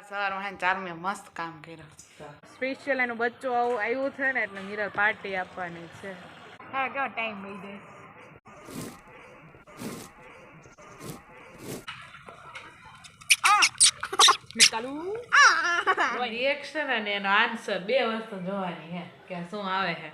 સવારમાં હે ચાર મેં મસ્ત કામ કર્યું. સ્પેશિયલ એનું બચ્ચું આવું આવ્યું છે ને એટલે મિરર પાર્ટી આપવાની છે. હા કેવો ટાઈમ થઈ જાય. રિએક્શન અને એનો આન્સર બે વસ્તુ જોવાની હે કે શું આવે છે.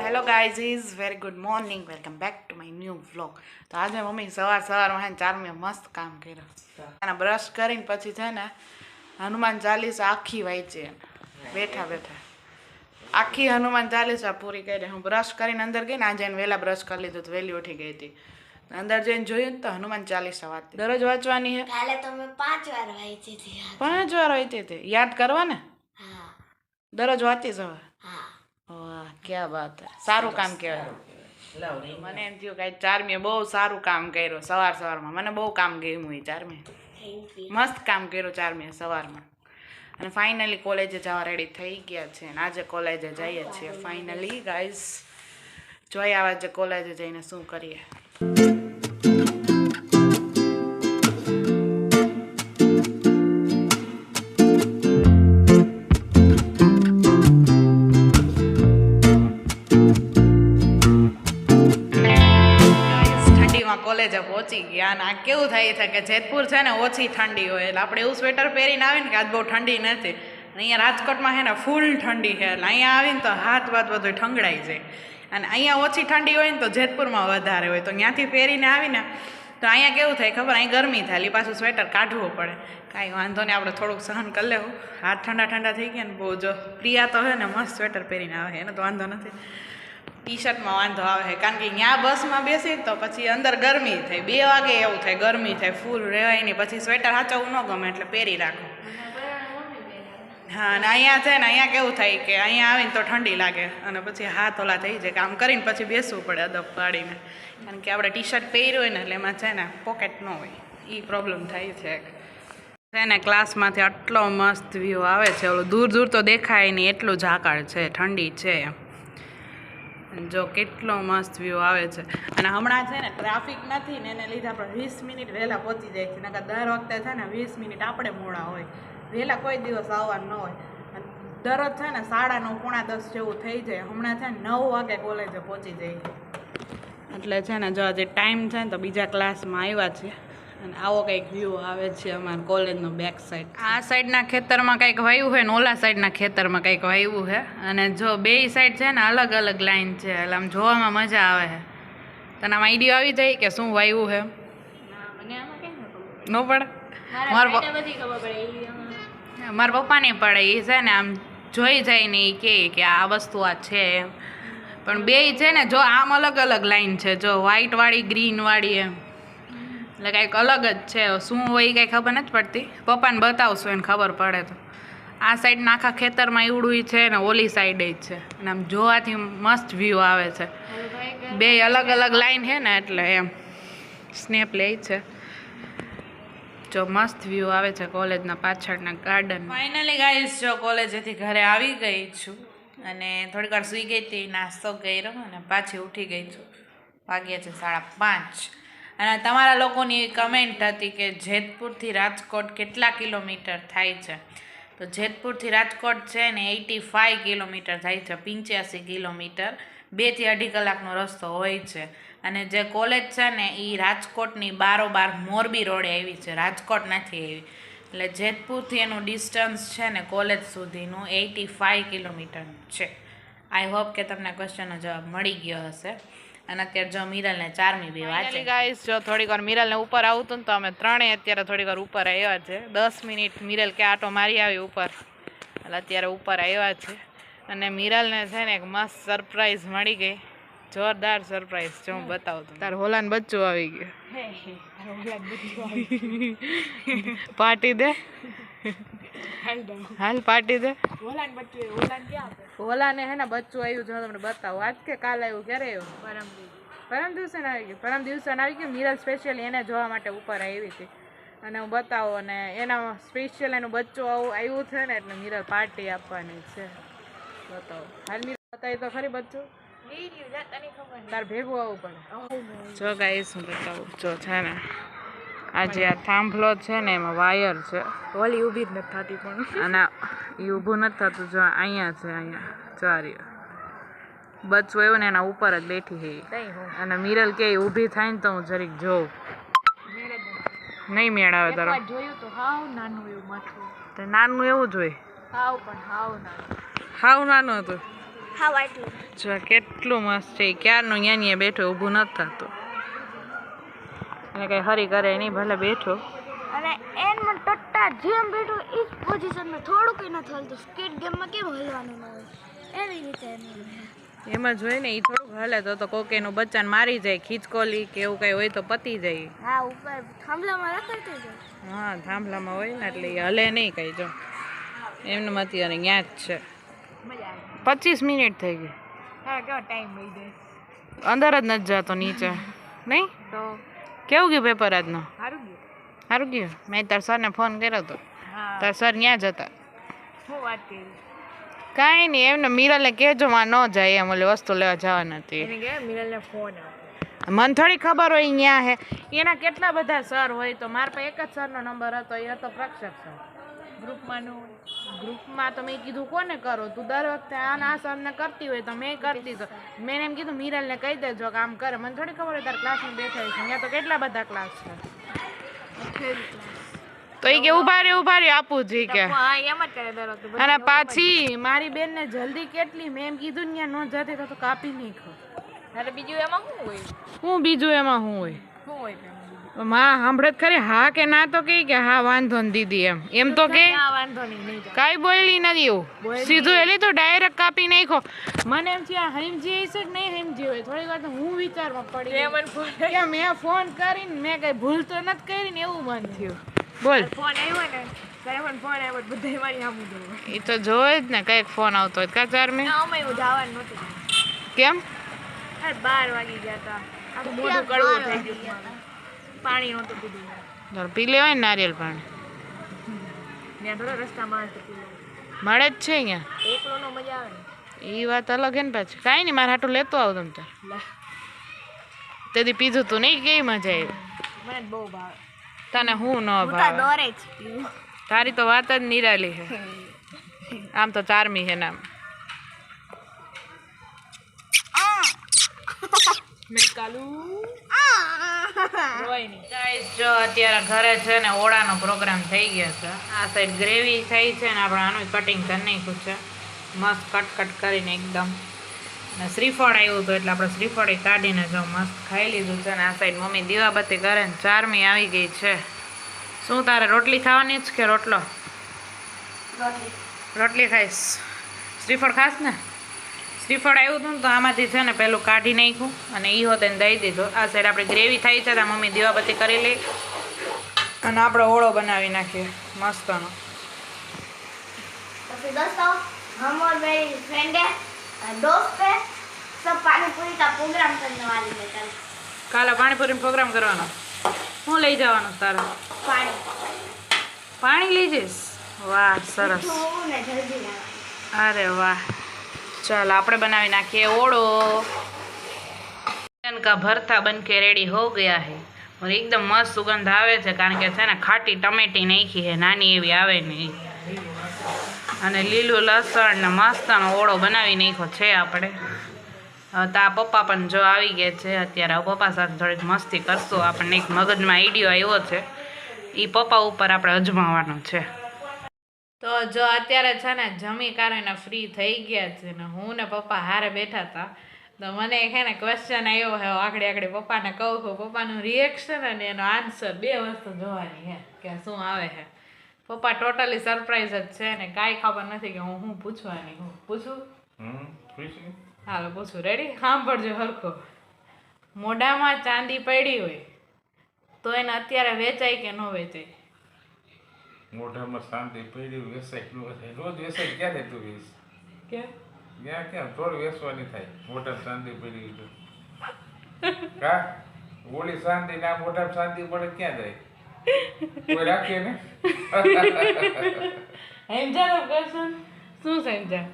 Hello guys is very good morning, welcome back to my new vlog. તો આજે મમ્મી સવારમાં હે ચાર મેં મસ્ત કામ કર્યું. અને બ્રશ કરીને પછી છે ને હનુમાન ચાલીસા આખી વાંચી બેઠા બેઠા આખી હનુમાન ચાલીસા પૂરી કરી. હું બ્રશ કરીને અંદર ગઈ ને આજે એને વહેલા બ્રશ કરી લીધું તો વહેલી ઉઠી ગઈ હતી. અંદર જઈને જોયું ને તો હનુમાન ચાલીસા વાંચતી. દરરોજ વાંચવાની હે. કાલે તો મેં 5 વાર વાંચી હતી. 5 વાર વાંચી હતી. યાદ કરવા ને? હા. દરરોજ વાંચી જવા. હા. વાહ ક્યાં વાત હે. સારું કામ કહેવાય. મને એમ થયું કે ચારમીએ બહુ સારું કામ કર્યું સવારમાં. મને બહુ કામ ગમ્યું એ ચારમીએ. મસ્ત કામ કર્યું ચારમીએ સવારમાં. અને ફાઇનલી કોલેજે જવા રેડી થઈ ગયા છે. અને આજે કોલેજે જઈએ છીએ ફાઇનલી ગાઈઝ. જોઈ આવે છે કોલેજે જઈને શું કરીએ. કોલેજે પહોંચી ગયા અને આ કેવું થાય છે કે જેતપુર છે ને ઓછી ઠંડી હોય એટલે આપણે એવું સ્વેટર પહેરીને આવીને કે આજ બહુ ઠંડી નથી. અહીંયા રાજકોટમાં છે ને ફૂલ ઠંડી છે એટલે અહીંયા આવીને તો હાથ બધું ઠંગડાઈ જાય. અને અહીંયા ઓછી ઠંડી હોય ને તો જેતપુરમાં વધારે હોય તો ત્યાંથી પહેરીને આવીને તો અહીંયા કેવું થાય ખબર, અહીં ગરમી થાય એટલે પાછું સ્વેટર કાઢવું પડે. કાંઈ વાંધો નહીં, આપણે થોડુંક સહન કરી લેવું. હાથ ઠંડા થઈ ગયા ને બહુ. જો પ્રિયા તો છે ને મસ્ત સ્વેટર પહેરીને આવે એને તો વાંધો નથી. ટી શર્ટમાં વાંધો આવે કારણ કે ત્યાં બસમાં બેસી તો પછી અંદર ગરમી થાય. 2 વાગે એવું થાય, ગરમી થાય, ફૂલ રહેવાય નહીં. પછી સ્વેટર સાચવવું ન ગમે એટલે પહેરી રાખો. હા, અને અહીંયા છે ને અહીંયા કેવું થાય કે અહીંયા આવીને તો ઠંડી લાગે અને પછી હાથ ઓલા થઈ જાય. કામ કરીને પછી બેસવું પડે અદબ પાડીને. કારણ કે આપણે ટી શર્ટ પહેર્યું હોય ને એટલે એમાં છે ને પોકેટ ન હોય, એ પ્રોબ્લેમ થાય છે. ને ક્લાસમાંથી આટલો મસ્ત વ્યૂ આવે છે. ઓલું દૂર તો દેખાય નહીં એટલું ઝાકળ છે, ઠંડી છે. જો કેટલો મસ્ત વ્યૂ આવે છે. અને હમણાં છે ને ટ્રાફિક નથી ને એને લીધે આપણે 20 મિનિટ વહેલા પહોંચી જાય છે. નકર દર વખતે છે ને 20 મિનિટ આપણે મોડા હોય, વહેલા કોઈ દિવસ આવવાનું ન હોય. દરરોજ છે ને 9:30 પોણા 10 જેવું થઈ જાય. હમણાં છે ને 9 વાગે કોલેજે પહોંચી જાય. એટલે છે ને જો આજે ટાઈમ છે ને તો બીજા ક્લાસમાં આવ્યા છે. અને આવો કંઈક વ્યૂ આવે છે અમારા કોલેજનો બેક સાઈડ. આ સાઈડના ખેતરમાં કંઈક વાવ્યું હોય ને ઓલા સાઈડના ખેતરમાં કંઈક વાવ્યું છે. અને જો બે સાઈડ છે ને અલગ અલગ લાઈન છે એટલે આમ જોવામાં મજા આવે છે. તને આમ આઈડિયા આવી જાય કે શું વાવ્યું છે? ન પડે? મારા પપ્પાને પડે. એ છે ને આમ જોઈ જાય ને એ કે આ વસ્તુ આ છે એમ. પણ બે છે ને જો આમ અલગ અલગ લાઈન છે. જો વ્હાઈટ વાળી, ગ્રીન વાળી એમ. એટલે કંઈક અલગ જ છે. શું હોય એ કંઈ ખબર નથી પડતી. પપ્પાને બતાવશું એને ખબર પડે તો. આ સાઈડના આખા ખેતરમાં એવડું છે ને ઓલી સાઈડે જ છે. અને આમ જોવાથી મસ્ત વ્યૂ આવે છે. બે અલગ અલગ લાઈન છે ને એટલે એમ સ્નેપ લે છે. જો મસ્ત વ્યૂ આવે છે કોલેજના પાછળના ગાર્ડન. ફાઇનલી ગાઈસ જો કોલેજેથી ઘરે આવી ગઈ છું અને થોડીક વાર સૂઈ ગઈ હતી, નાસ્તો કર્યો અને પાછી ઉઠી ગઈ છું. વાગ્યા છે 5:30. અને તમારા લોકોની કમેન્ટ હતી કે જેતપુરથી રાજકોટ કેટલા કિલોમીટર થાય છે. તો જેતપુરથી રાજકોટ છે ને 85 કિલોમીટર થાય છે, 85 કિલોમીટર. 2 થી 2.5 કલાકનો રસ્તો હોય છે. અને જે કોલેજ છે ને એ રાજકોટની બારોબાર મોરબી રોડે આવી છે, રાજકોટ નથી આવી. એટલે જેતપુરથી એનું ડિસ્ટન્સ છે ને કોલેજ સુધીનું 85 કિલોમીટર છે. આઈ હોપ કે તમને ક્વેશ્ચનનો જવાબ મળી ગયો હશે. અને અત્યારે જો મિરલને ચારમી બી વાંચે. ગાઈસ જો થોડીક વાર મિરલને ઉપર આવતું ને તો અમે ત્રણેય અત્યારે થોડીક વાર ઉપર આવ્યા છે. 10 મિનિટ મિરલ કે આટો મારી આવી ઉપર એટલે અત્યારે ઉપર આવ્યા છે. અને મિરલને છે ને એક મસ્ત સરપ્રાઈઝ મળી ગઈ, જોરદાર સરપ્રાઈઝ. જો હું બતાવું તમને. તાર હોલાન બચ્ચું આવી ગયું. પાર્ટી દે, હાલ પાર્ટી દે. હોલાને હે ને બચ્ચું આવ્યું. જો તમને બતાવું. આજ કે કાલ આવ્યું? ક્યારે આવ્યું? પરમ દિવસે આવી ગયું. પરમ દિવસે આવી ગયું. મિરલ સ્પેશિયલી એને જોવા માટે ઉપર આવી હતી. અને હું બતાવું. અને એના સ્પેશિયલ એનું બચ્ચું આવ્યું છે ને એટલે મિરલ પાર્ટી આપવાની છે. બતાવો. હાલ મિરલ બતાવી તો ખરી બચ્ચું. તાર ભેગું આવવું પડે. જો ગાઈસ હું બતાવું જો છે ને આજે આ થાંભલો છે ને એમાં વાયર છે ઓલી ઊભી જ નથી થતી પણ. અને એ ઊભું નથી થતું જો અહીંયા છે અહીંયા ચારી બચ્ચું એવું ને એના ઉપર જ બેઠી છે ઈ. નહીં હું અને મિરલ કે ઊભી થાય ને તો હું જરીક જોઉં નહીં મેળ આવે તારો જોયું તો હાવ નાનું એવું માથું. તે નાનું એવું જ હોય હાવ પણ હાવ નાનું. હાવ નાનું હતું હા વાટલું જો કેટલું મસ્ત છે ક્યારનું ન્યા બેઠો ઊભું નથી થતું અને કઈ હરી કરે નહીં ભલે બેઠો અને એનમાં ટટ્ટા જેમ બેઠું એ જ પોઝિશનમાં થોડું કંઈ નથી હલતું. સ્કીટ ગેમમાં કેમ હલવાનું ન હોય એવી રીતે એનું એમાં જોઈ ને એ થોડુંક હલે તો કોક એનું બચ્ચાને મારી જાય ખીચકોલી કે એવું કઈ હોય તો પતી જાય હા ઉપર થાંભલામાં રખડતું જાય. હા થાંભલામાં હોય ને એટલે એ હલે નહીં કઈ જો એમને અત્યારે ત્યાં જ છે મજા આવે. 25 મિનિટ થઈ ગઈ હા કેવો ટાઈમ મળી જાય અંદર જ નથી જતો નીચે નહીં તો કેવું ગયું પેપર આજનું સારું ગયું. સારું ગયું મેં તાર સરને ફોન કર્યો હતો હા તાર સર ત્યાં જ હતા હું વાત કરી કાંઈ નહીં એમને મિરલને કહેજો માં ન જાય એમ ઓલી વસ્તુ લેવા જવાની હતી એને કે મિરલને ફોન આવ્યો. મને થોડી ખબર હોય અહીંયા હે એના કેટલા બધા સર હોય તો મારા પાસે એક જ સરનો નંબર હતો એ હતો પ્રક્ષક સર ગ્રુપમાં તો મેં કીધું કોને કરો તું દર વખતે આ સરને કરતી હોય તો મેં કરતી તો મેં એમ કીધું મિરલને કહી દેજો કામ કરે મને થોડી ખબર હોય તારા ક્લાસમાં બેઠા છે અહીંયા તો કેટલા બધા ક્લાસ છે તો એ કે ઉભા રે આપું જ કે હા એમ જ કરે દર વખતે. અને પાછી મારી બેનને જલ્દી કેટલી મેં એમ કીધું ને ત્યાં ન જતી તો કાપી નહીં ખો એટલે બીજું એમાં શું હોય હું બીજું એમાં શું હોય શું હોય તેમાં બીજું? માં સાંભળે ખરી હા કે ના તો કે હા વાંધો ને દીદી એમ તો કે હા વાંધો નહીં નહીં જાય. કાંઈ બોલી નથી એવું સીધું એલી તો ડાયરેક્ટ કાપી નાખો મને એમ છે આ સમજી હશે કે નહીં સમજી હોય થોડી વાર તો હું વિચારમાં પડી તે મને ફોન કે મેં ફોન કરીને મેં કઈ ભૂલ તો નથી કરી ને એવું મન થયું બોલ ફોન આવ્યો ને ત્યારે મને ફોન આવ્યો બધા મારી સામું જોયું. એ તો જોવે જ ને કંઈક ફોન આવતો હોય કા ચાર મેં અમે એવું જવાનું નહોતું. કેમ અરે 12 વાગી ગયા હતા આખું મોઢું કડવું થઈ ગયું મારું. પાણી નહોતું પીધું પી લેવાય ને નારિયેલ પાણી ત્યાં થોડો રસ્તામાં હતું પીવું. મળે જ છે અહીંયા એકલો નો મજા આવે ને. એ વાત અલગ હે ને પાછી કાંઈ નહીં મારે હાટું લેતો આવું તમ તાર લે તેથી પીધું તું નહીં કેવી મજા આવી મને બહુ ભાવે. તને હું ન ભાવે દોરે જ પીવું. તારી તો વાત જ નિરાલી છે આમ તો ચારમી છે નામ જો અત્યારે ઘરે છે ને ઓળાનો પ્રોગ્રામ થઈ ગયો છે આ સાઈડ ગ્રેવી થઈ છે ને આપણે આનું કટિંગ કરી નાખ્યું છે મસ્ત કટ કરીને એકદમ ને શ્રીફળ આવ્યું હતું એટલે આપણે શ્રીફળ કાઢીને જો મસ્ત ખાઈ લીધું છે ને આ સાઈડ મમ્મી દીવાબત્તી કરે ને ચારમી આવી ગઈ છે શું તારે રોટલી ખાવાની જ કે રોટલો રોટલી ખાઈશ શ્રીફળ ખાસ ને શ્રીફળ આવ્યું હતું ને તો આમાંથી છે ને પેલું કાઢી નાખ્યું અને એ હોતે દઈ દીધું આ સાઈડ આપણે ગ્રેવી થઈ છે તો મમ્મી દીવાબત્તી કરી લઈ અને આપણે ઓળો બનાવી નાખીએ મસ્તનો तो दोस्तों हम और मेरी फ्रेंड है दोस्त है सब पानी पूरी का प्रोग्राम करने वाली है कल. કાલે પાણીપુરીનો પ્રોગ્રામ કરવાનો હું લઈ જવાનું તારે પાણી લઈ જઈશ વાહ સરસ હું ને જલ્દી લાવવાની. અરે વાહ ચાલ આપણે બનાવી નાખીએ ઓળો चिकन का भरता बन के रेडी हो गया है और एकदम मस्त सुगंध આવે છે કારણ કે છે ને ખાટી ટમેટી નાખી છે નાની એવી આવે ને અને લીલું લસણ ને મસ્તનો ઓળો બનાવી નાખ્યો છે આપણે તા પપ્પા પણ જો આવી ગયા છે અત્યારે પપ્પા સાથે થોડીક મસ્તી કરશું આપણને એક મગજમાં આઈડિયો આવ્યો છે એ પપ્પા ઉપર આપણે અજમાવવાનો છે તો જો અત્યારે છે ને જમી કાઢીને ફ્રી થઈ ગયા છે ને હું ને પપ્પા હારે બેઠા હતા તો મને છે ને ક્વેશ્ચન આવ્યો હે આખડી પપ્પાને કહું છું પપ્પાનું રિએક્શન અને એનો આન્સર બે વસ્તુ જોવાની હે કે શું આવે છે પપ્પા ટોટલી સરપ્રાઈઝ જ છે ને કાંઈ ખબર નથી કે હું પૂછવાની હું પૂછું હાલો પૂછું રેડી સાંભળજો હરખો મોઢામાં ચાંદી પડી હોય તો એને અત્યારે વેચાય કે ન વેચાય મોઢામાં શાંતિ પડી વેસાય રોજ વેસાય ક્યારે તું વેચ કે ક્યાં થોડું વેસવાની થાય મોઢામાં શાંતિ પડી તો કા ઓલી શાંતિ ના મોઢામાં શાંતિ પડે ક્યાં જાય કોઈ રાખે ને સમજા તો ક્વેશ્ચન શું સમજા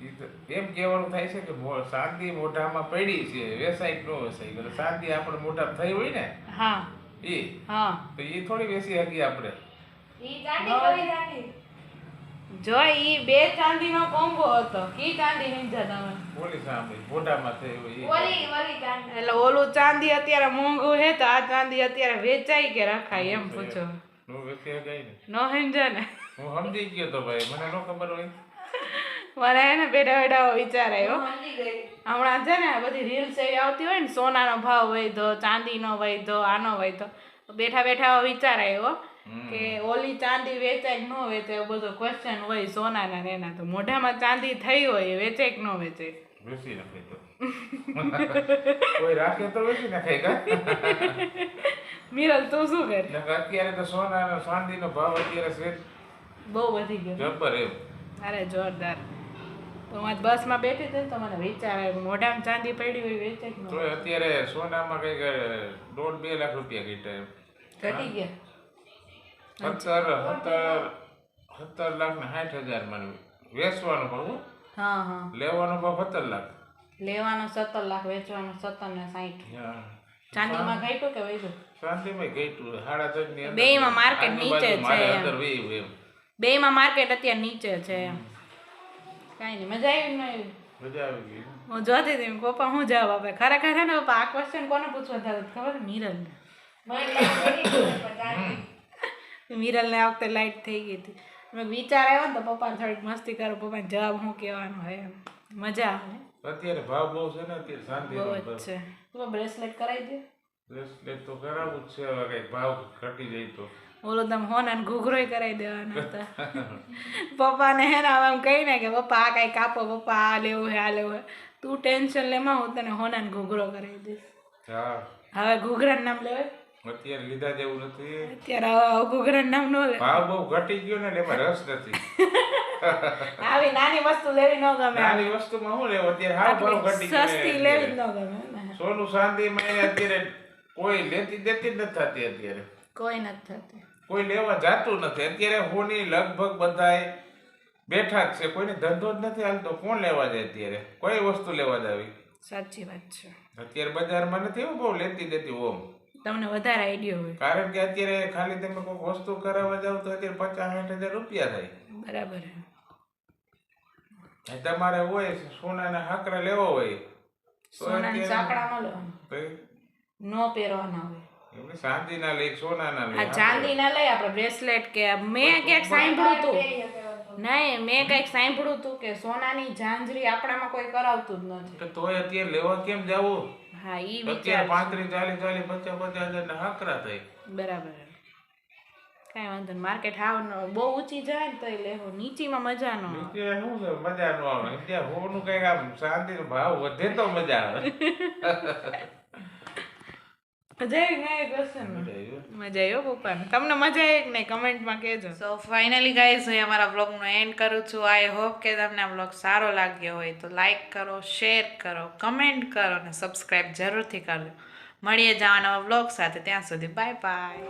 ઈ તો એમ કહેવાનું થાય છે કે શાંતિ મોઢામાં પડી છે, વેસાઈ ન વેસાઈ. એટલે શાંતિ આપણે મોઢામાં થઈ હોય ને હા એ હા તો એ થોડી વેસી હકી આપણે. જો ઈ બે ચાંદીનો કોમ્બો હતો. કી ચાંદી સમજ્યા તમે? બોલી સાંભળી મોઢામાં થઈ હોય એ. એટલે ઓલું ચાંદી અત્યારે મોંઘું હે તો આ ચાંદી અત્યારે વેચાય કે રખાય એમ પૂછો. નો વેસી હકાય ને. ન સમજ્યા ને? હું સમજી ગયો તો ભાઈ, મને ન ખબર હોય. મને એને બેઠા બેઠા વિચાર આવ્યો. હમણાં છે ને બધી રીલ્સ એવી આવતી હોય ને, સોનાનો ભાવ વધ્યો, ચાંદીનો વધ્યો, આનો વધ્યો, બેઠા બેઠા વિચાર આવ્યો કે ઓલી ચાંદી વેચાય કે ન વેચાય એવું બધો ક્વેશ્ચન હોય સોનાના ને એના. તો મોઢામાં ચાંદી થઈ હોય એ વેચાય કે ન વેચાય? વેસી નાખે તો કોઈ રાખે તો વેસી નાખે કા. મિરલ તું શું કરે? અત્યારે તો સોના ચાંદીનો ભાવ અત્યારે છે બહુ વધી ગયો. જબર એમ. અરે જોરદાર. તો હું આજ બસમાં બેઠી હતી ને તો મને વિચાર આવ્યો મોઢામાં ચાંદી પડી હોય વેચાય કે ન તો અત્યારે સોનામાં કઈક 1.5-2 લાખ રૂપિયા ઘટ્યા એમ. ઘટી ગયા? 17,60,000 મને વેચવાનો ભાવ, હા હા. લેવાનો ભાવ 17 લાખ. લેવાનો 17 લાખ, વેચવાનો 17 ને 60. હા. ચાંદીમાં ઘટ્યું કે વધ્યું? શાંતિમાં ઘટ્યું 3.5 ની અંદર. બેયમાં માર્કેટ નીચે છે મારે એમ. અંદર વેયું એમ. બેયમાં માર્કેટ અત્યારે નીચે છે એમ. કાંઈ નહીં, મજા આવી ને આવી? મજા આવી ગઈ. હું જોતી હતી પપ્પા શું જવાબ આપે. ખરેખર હે ને પપ્પા આ ક્વેશ્ચન કોને પૂછવા થતું ખબર? મિરલને. મિરલને આ વખતે લાઈટ થઈ ગઈ હતી. મેં વિચાર આવ્યો ને તો પપ્પાને થોડીક મસ્તી કરો, પપ્પાને જવાબ શું કહેવાનો હોય એમ. મજા આવે. અત્યારે ભાવ બહુ છે ને, અત્યારે શાંતિનો બહુ જ ભાવ. છે. પપ્પા બ્રેસલેટ કરાવી દે. બ્રેસલેટ તો કરાવવું જ છે, હવે કઈક ભાવ ઘટી જાય તો. ઓલો તમે હોના ને ઘૂઘરોય કરાવી દેવાનો હતા. પપ્પાને હે ને હવે આમ કહી ને કે પપ્પા આ કાંઈ કાપો, પપ્પા આ લેવું હે આ લેવું હે. તું ટેન્શન લેમાં હું તને હોના ને ઘૂઘરો કરાવી દઈશ. હા હવે ઘૂઘરાનું નામ લેવાય? અત્યારે લીધા જેવું નથી. અત્યારે હવે ઘૂઘરાનું નામ ન લે. ભાવ બહુ ઘટી ગયો ને એટલે એમાં રસ નથી. આવી નાની વસ્તુ લેવી ન ગમે. નાની વસ્તુમાં શું લેવું અત્યારે? હાવ ભાવ ઘટી ગયો. સસ્તી લેવી જ ન ગમે ને. સોનું શાંતિમાં એને અત્યારે કોઈ લેતી દેતી જ નથી થતી. અત્યારે કોઈ નથી થતી. કોઈ લેવા જાતું નથી. અત્યારે હોની લગભગ બધાય બેઠા જ છે, કોઈને ધંધો જ નથી હાલતો. કોણ લેવા જાય અત્યારે? કોઈ વસ્તુ લેવા જ આવી. સાચી વાત છે. અત્યારે બજારમાં નથી એવું બહુ લેતી દેતી ઓમ. તમને વધારે આઈડિયા હોય. કારણ કે અત્યારે ખાલી તમે કોઈ વસ્તુ કરાવવા જાવ તો અત્યારે 50-60 હજાર રૂપિયા થાય. બરાબર. તમારે હોય સોનાના હાકરા લેવા હોય તો સોનાના ચાકડા ન લેવાના, તો નો પહેરવાના હોય. એમને શાંતિના લે, સોનાના લે. આ ચાંદીના લઈ આપણે બ્રેસલેટ કે મેં ક્યાંક સાંભળ્યું હતું. નહીં, મેં કંઈક સાંભળ્યું હતું કે સોનાની ઝાંઝરી આપણામાં કોઈ કરાવતું જ નથી. તો તોય અત્યારે લેવા કેમ જાવું? હા ઈ અત્યારે વિચાર. 35, 40, 50 હજારના હાકરા થાય. બરાબર. કાંઈ વાંધો નહીં. માર્કેટ હાવ બહુ ઊંચી જાય ને તો લેવો, નીચીમાં મજા ન આવે. નીચે શું છે, મજા નો આવે. ત્યાં હોનું કઈક આમ શાંતિનો ભાવ વધે તો મજા આવે. મજા આવી નહીં ક્વેશ્ચન? મજા આવ્યો પપ્પાને. તમને મજા આવી કે નહીં કમેન્ટમાં કહેજો. સો ફાઇનલી ગાઈઝ હું અમારા બ્લોગનો એન્ડ કરું છું. આઈ હોપ કે તમને આ બ્લોગ સારો લાગ્યો હોય તો લાઈક કરો, શેર કરો, કમેન્ટ કરો અને સબસ્ક્રાઈબ જરૂરથી કરજો. મળીએ જવા નવા બ્લોગ સાથે. ત્યાં સુધી બાય બાય.